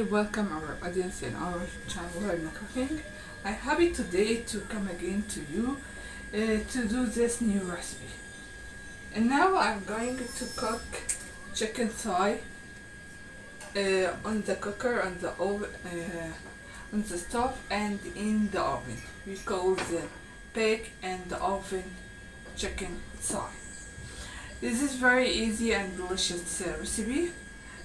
welcome our audience in our channel Learn Cooking. I'm happy today to come again to you to do this new recipe. And now I'm going to cook chicken thigh on the cooker, on the oven, on the stove and in the oven. We call the bake and the oven chicken thigh. This is very easy and delicious recipe.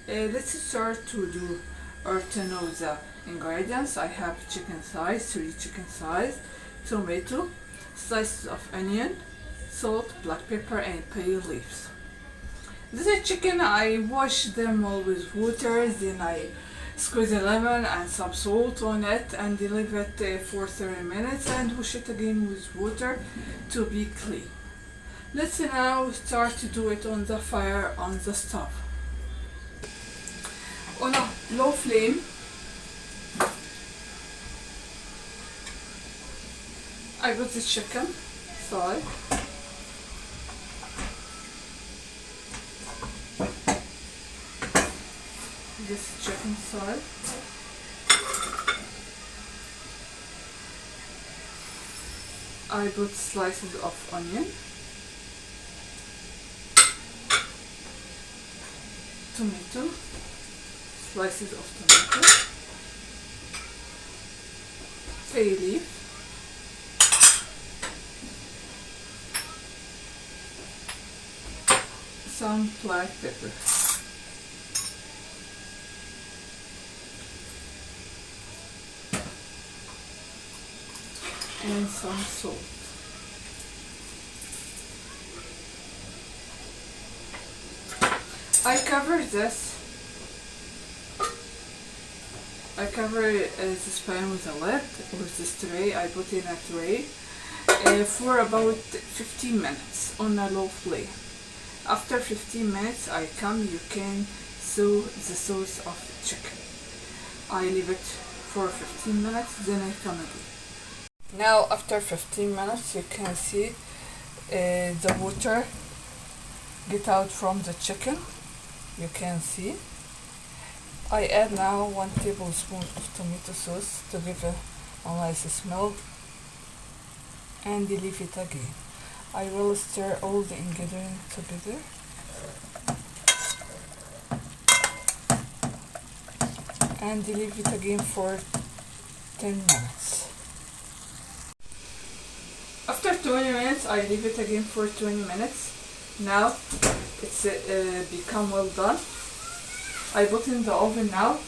Let's start to do or to know the ingredients. I have chicken thighs, 3 chicken thighs, tomato, slices of onion, salt, black pepper and bay leaves. This is chicken. I wash them all with water, then I squeeze a lemon and some salt on it and leave it for 30 minutes and wash it again with water to be clean. Let's now start to do it on the fire on the stove. On a low flame, I put the chicken thigh, this chicken thigh, I put slices of onion, tomato, slices of tomato, bay leaf, some black pepper, and some salt. I cover this. I cover this pan with a lid, with this tray. I put in a tray for about 15 minutes on a low flame. After 15 minutes I come, you can sew the sauce of chicken. I leave it for 15 minutes, then I come again. Now after 15 minutes you can see the water get out from the chicken. You can see. I add now 1 tablespoon of tomato sauce to give a nice smell and leave it again. I will stir all the ingredients together. And leave it again for 10 minutes. After 20 minutes, I leave it again for 20 minutes. Now it's become well done. I put in the oven now.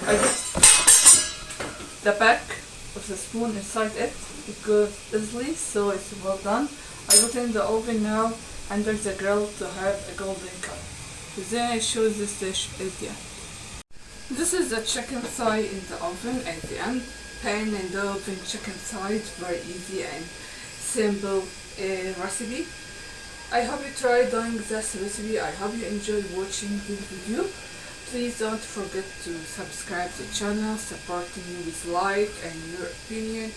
I put the back of the spoon inside it. It goes easily, so it's well done. I put in the oven now under the grill to have a golden color. Then I show this dish at the end. This is the chicken thigh in the oven at the end. Pan and the oven chicken thigh. It's very easy and simple recipe. I hope you try doing this recipe. I hope you enjoyed watching this video. Please don't forget to subscribe to the channel, supporting me with like and your opinion.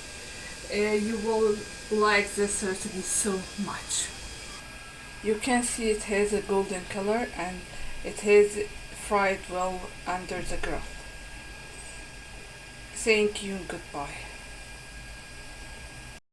You will like this recipe so much. You can see it has a golden color and it has fried well under the grill. Thank you and goodbye.